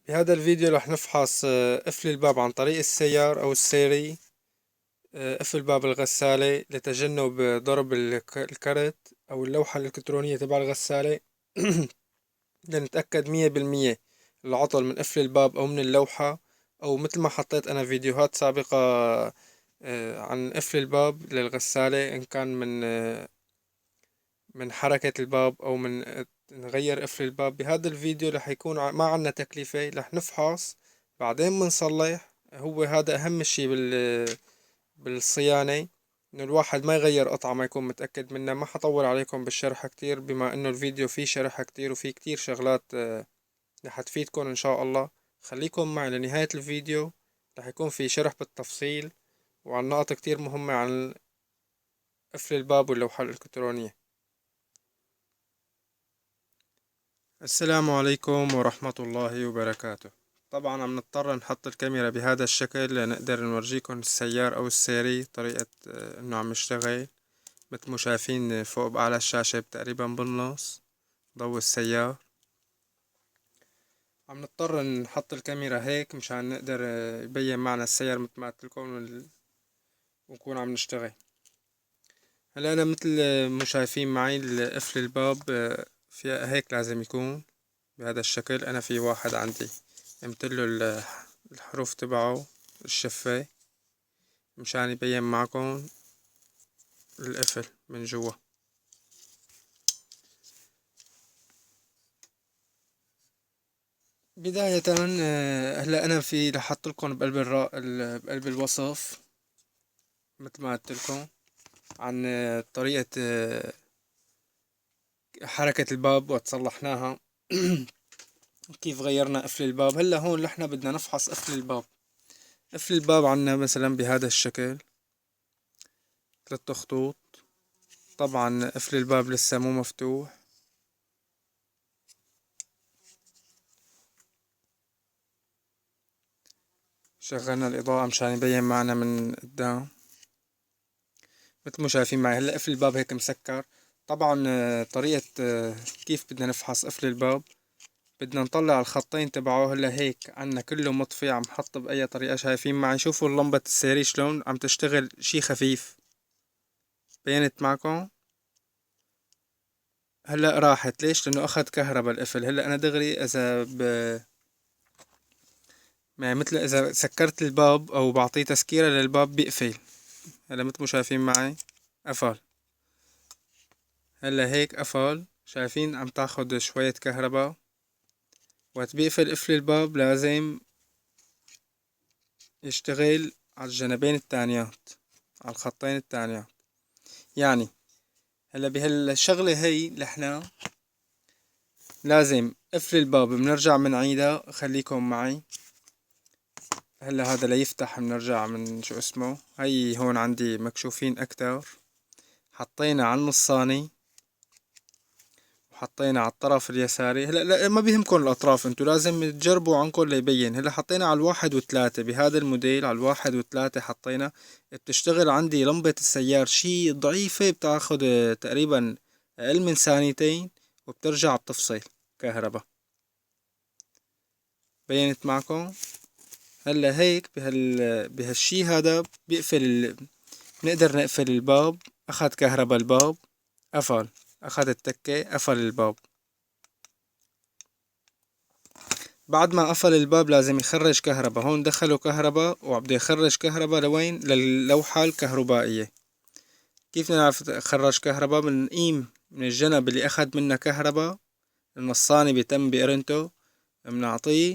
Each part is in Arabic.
بهذا الفيديو رح نفحص قفل الباب عن طريق السيار أو السيري. قفل باب الغسالة لتجنب ضرب الكرت أو اللوحة الإلكترونية تبع الغسالة. لنتأكد 100% العطل من قفل الباب أو من اللوحة، أو مثل ما حطيت أنا فيديوهات سابقة عن قفل الباب للغسالة، إن كان من حركة الباب أو من نغير قفل الباب. بهذا الفيديو رح يكون ما عنا تكلفة، رح نفحص بعدين بنصلح. هو هذا أهم شي بالصيانة، إنه الواحد ما يغير قطعة ما يكون متأكد منها. ما حطول عليكم بالشرح كتير، بما إنه الفيديو فيه شرح كتير وفيه كتير شغلات رح تفيدكم إن شاء الله. خليكم معي لنهاية الفيديو، رح يكون في شرح بالتفصيل وعن نقط كتير مهمة عن قفل الباب واللوحة الإلكترونية. السلام عليكم ورحمة الله وبركاته. طبعا عم نضطر نحط الكاميرا بهذا الشكل لنقدر نورجيكم السيار او السيري طريقة انه عم يشتغل. مثل ما شايفين فوق بأعلى الشاشة تقريبا بالنص ضوء السيار. عم نضطر نحط الكاميرا هيك مشان نقدر يبين معنا السيار مثل ما قلت لكم ونكون عم نشتغل. هلا انا مثل ما شايفين معي قفل الباب في هيك لازم يكون بهذا الشكل. انا في واحد عندي امتله الحروف تبعه الشفة مشان يبين معكم القفل من جوا. بداية هلا انا في رح احط لكم بقلب بقلب الوصف مثل ما قلت لكم عن طريقة حركة الباب وتصلحناها. كيف غيرنا قفل الباب. هلا هون نحن بدنا نفحص قفل الباب. قفل الباب عنا مثلا بهذا الشكل 3 خطوط. طبعا قفل الباب لسه مو مفتوح. شغلنا الإضاءة مشان يبين معنا من قدام مثل ما شايفين معي. هلا قفل الباب هيك مسكر. طبعا طريقة كيف بدنا نفحص قفل الباب، بدنا نطلع الخطين تبعه. هلا هيك عنا كله مطفي، عم حط بأي طريقة. شايفين معي، شوفوا اللمبة السيري شلون عم تشتغل شي خفيف. بينت معكم. هلا راحت ليش؟ لأنه أخذ كهرباء القفل. هلا أنا دغري إذا يعني مثل إذا سكرت الباب أو بعطيه تسكيرة للباب بيقفل. هلا مثل ما شايفين معي قفل. هلا هيك قفل. شايفين عم تاخد شوية كهرباء. وقت بيقفل قفل الباب لازم يشتغل على الجنبين التانيات، على الخطين التانيات. يعني هلا بهالشغلة هي لحنا لازم قفل الباب بنرجع بنعيدها. خليكم معي. هلا هذا ليفتح بنرجع من شو اسمه. هي هون عندي مكشوفين اكتر. حطينا على النصاني وحطينا على الطرف اليساري. هلا لا ما بيهمكن الاطراف، انتو لازم تجربوا عنكم ليبين. هلا حطينا على 1 و3 بهذا الموديل. على 1 و3 حطينا. بتشتغل عندي لمبة السيار شي ضعيفة، بتاخد تقريبا اقل من ثانيتين وبترجع بتفصل كهرباء. بينت معكم. هلا هيك بهالشي هذا بيقفل نقدر نقفل الباب. اخذ كهرباء الباب قفل. اخذ التكة قفل الباب. بعد ما قفل الباب لازم يخرج كهرباء. هون دخلوا كهرباء وبده يخرج كهرباء لوين؟ للوحة الكهربائية. كيف نعرف خرج كهرباء؟ بنقيم من الجنب اللي اخذ منه كهرباء. النصاني بيتم بقرنته. بنعطيه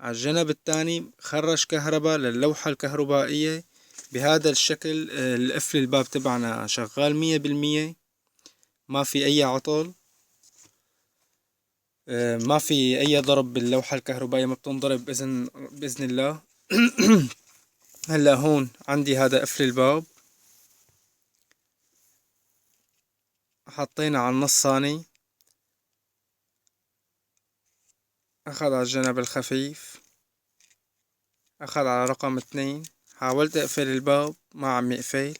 على الجنب التاني خرج كهرباء للوحة الكهربائية. بهذا الشكل القفل الباب تبعنا شغال 100%. ما في اي عطل. ما في اي ضرب باللوحة الكهربائية، ما بتنضرب بإذن الله. هلا هون عندي هذا قفل الباب. حطينا على النص ثاني. اخذ على الجنب الخفيف. اخذ على رقم 2. حاولت اقفل الباب ما عم يقفل،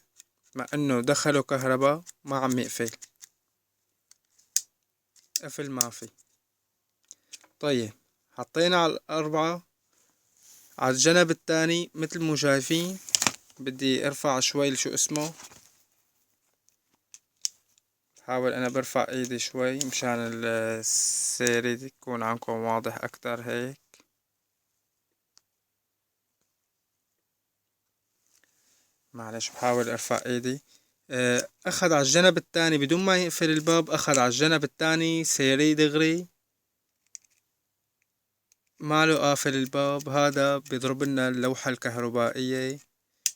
مع انه دخلوا كهرباء ما عم يقفل. قفل ما في. طيب حطينا على الأربعة على الجنب التاني مثل مو شايفين. بدي ارفع شوي شو اسمه، حاول انا برفع ايدي شوي مشان السيرة يكون عندكم واضح اكتر هيك. معلش بحاول ارفع ايدي. اخذ على الجنب التاني بدون ما يقفل الباب، اخذ على الجنب التاني سيري دغري ماله قافل الباب. هذا بيضرب لنا اللوحة الكهربائية.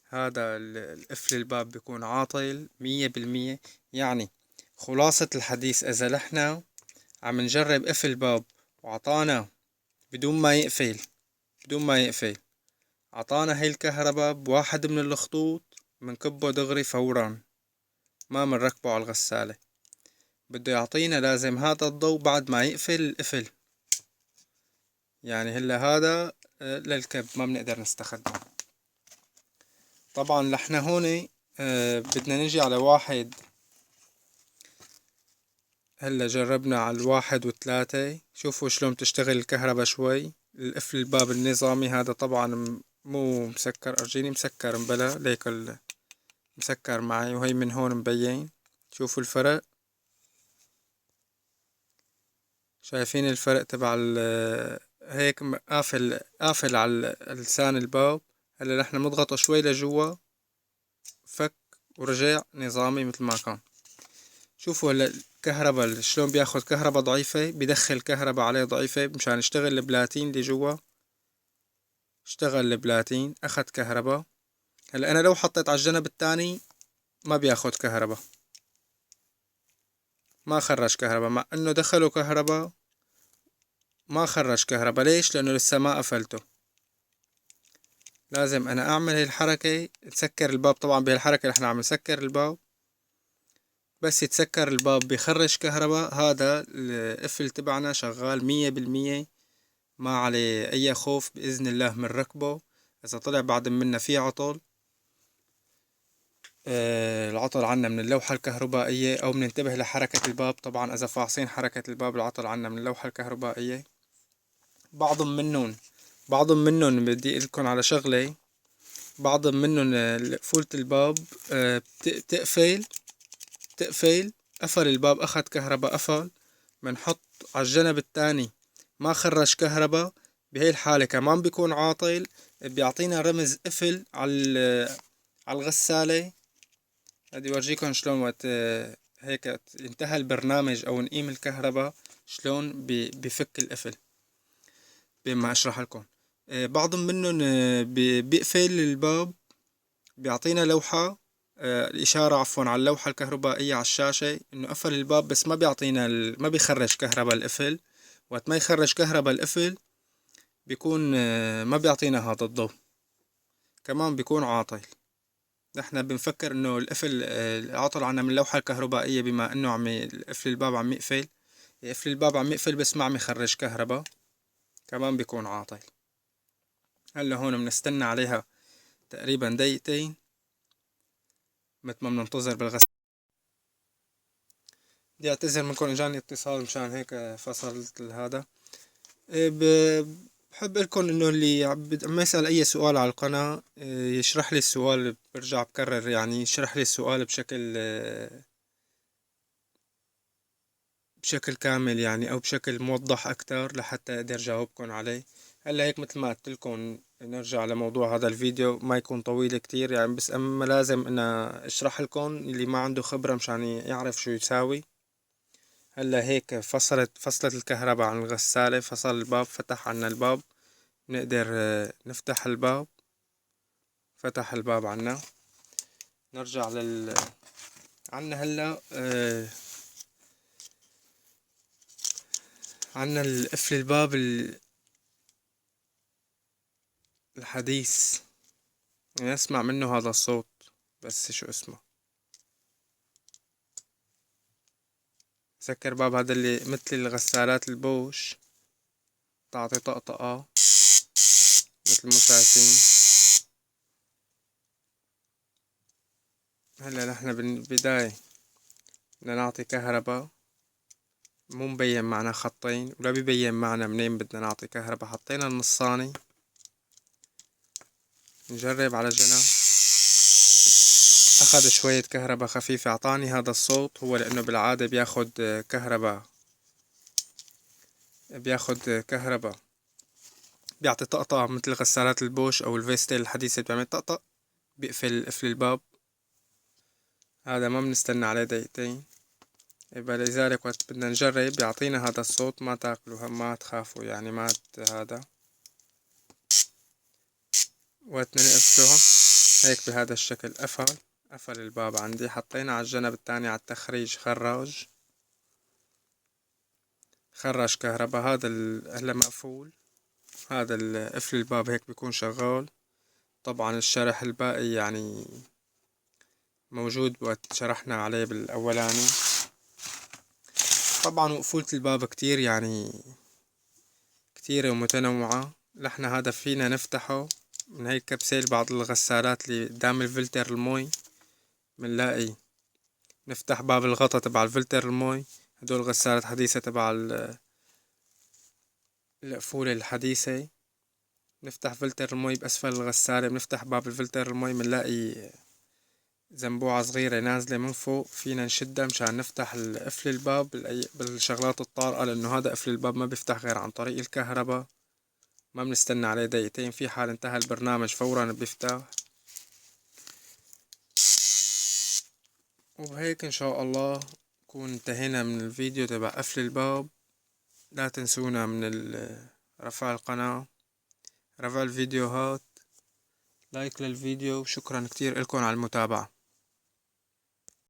هذا القفل الباب بيكون عاطل 100%. يعني خلاصة الحديث، اذا نحنا عم نجرب قفل باب وعطانا بدون ما يقفل عطانا هاي الكهرباء بواحد من الخطوط، منكبه دغري فورا، ما منركبه على الغسالة. بده يعطينا لازم هذا الضوء بعد ما يقفل القفل. يعني هلا هذا للكب ما بنقدر نستخدمه. طبعا نحنا هون بدنا نجي على واحد. هلا جربنا على الواحد وثلاثة، شوفوا شلون تشتغل الكهرباء شوي. القفل الباب النظامي هذا طبعا مو مسكر، ارجيني مسكر مبلا ليك مسكر معي، وهي من هون مبين. شوفوا الفرق، شايفين الفرق تبع هيك قافل على لسان الباب. هلا نحن نضغطه شوي لجوا، فك ورجع نظامي مثل ما كان. شوفوا هلا الكهرباء شلون بياخد كهرباء ضعيفة، بدخل كهرباء عليه ضعيفة مشان يشتغل البلاتين اللي جوا. اشتغل البلاتين اخد كهرباء. هلا انا لو حطيت على الجنب التاني ما بياخد كهرباء، ما خرج كهرباء، مع انه دخلوا كهرباء ما خرج كهرباء. ليش؟ لانه لسه ما قفلته. لازم انا اعمل هاي الحركة، تسكر الباب. طبعا بهالحركة نحن عم نسكر الباب، بس يتسكر الباب بيخرج كهرباء. هذا القفل تبعنا شغال 100%، ما عليه اي خوف باذن الله من ركبه. اذا طلع بعد منا في عطل، العطل عنا من اللوحة الكهربائية، او بننتبه لحركة الباب. طبعا اذا فاحصين حركة الباب العطل عنا من اللوحة الكهربائية. بعضهم منهم بدي لكم على شغلة. بعضهم منهم قفولة الباب تقفل قفل الباب، اخد كهرباء قفل، بنحط على الجنب التاني ما خرج كهرباء. بهي الحالة كمان بيكون عاطل، بيعطينا رمز قفل على الغسالة. بدي اورجيكم شلون وقت هيك انتهى البرنامج او نقيم الكهرباء شلون بفك القفل بما اشرح لكم. بعضهم منهم بيقفل الباب، بيعطينا لوحة الإشارة عفوا على اللوحة الكهربائية على الشاشة إنه قفل الباب، بس ما بيعطينا ما بيخرج كهرباء القفل. وقت ما يخرج كهرباء القفل بيكون ما بيعطينا هذا الضوء، كمان بيكون عاطل. نحنا بنفكر إنه القفل عطل عنا من اللوحة الكهربائية، بما إنه قفل الباب عم يقفل. يقفل الباب عم يقفل بس ما عم يخرج كهرباء، كمان بيكون عاطل. هلا هون بنستنى عليها تقريبا دقيقتين متل ما بننتظر بالغسالة. بدي اعتذر منكم، اجاني اتصال مشان هيك فصلت هذا. بحب لكم انه اللي عم يسأل اي سؤال على القناة يشرح لي السؤال. برجع بكرر يعني يشرح لي السؤال بشكل كامل يعني، او بشكل موضح اكتر لحتى اقدر جاوبكم عليه. هلا هيك مثل ما قلت لكم نرجع لموضوع هذا الفيديو، ما يكون طويل كتير يعني، بس اما لازم انا اشرح لكم اللي ما عنده خبرة مشان يعرف شو يساوي. هلا هيك فصلت الكهرباء عن الغسالة، فصل الباب، فتح عنا الباب. نقدر نفتح الباب، فتح الباب عنا. نرجع عنا هلا عنا قفل الباب الحديث، يعني اسمع منه هذا الصوت. بس شو اسمه، سكر باب هذا اللي مثل الغسالات البوش، تعطي طقطقة مثل ما شايفين. هلا نحن بالبداية بدنا نعطي كهرباء مو مبين معنا خطين ولا بيبين معنا منين بدنا نعطي كهربا. حطينا النصاني، نجرب على جنب. أخذ شوية كهربا خفيفة، أعطاني هذا الصوت. هو لأنه بالعادة بياخد كهربا بيعطي طقطقة مثل غسالات البوش أو الفيستيل الحديثة بتعمل طقطق، بيقفل قفل الباب. هذا ما بنستنى عليه دقيقتين. يبقى لذلك وقت بدنا نجرب بيعطينا هذا الصوت. ما تاكلوا ما تخافوا يعني ما هذا. وقت نقفله هيك بهذا الشكل قفل الباب عندي. حطينا على الجنب التاني على التخريج خرج كهربا. هذا هلا مقفول. هذا قفل الباب هيك بيكون شغال. طبعا الشرح الباقي يعني موجود وقت شرحنا عليه بالأولاني. طبعا وقفولة الباب كتير يعني كتيرة ومتنوعة. نحن هذا فينا نفتحه من هاي الكبسة. بعض الغسالات اللي قدام الفلتر المي منلاقي نفتح باب الغطا تبع الفلتر المي. هدول غسالات حديثة تبع القفولة الحديثة. نفتح فلتر المي بأسفل الغسالة، بنفتح باب الفلتر المي منلاقي زنبوعة صغيرة نازلة من فوق، فينا نشدها مشان نفتح قفل الباب بالشغلات الطارئة. لأنه هذا قفل الباب ما بيفتح غير عن طريق الكهرباء. ما بنستنى عليه دقيقتين، في حال انتهى البرنامج فورا بيفتح. وبهيك ان شاء الله نكون انتهينا من الفيديو تبع قفل الباب. لا تنسونا من رفع القناة، رفع الفيديوهات، لايك للفيديو. شكرا كتير لكم على المتابعة.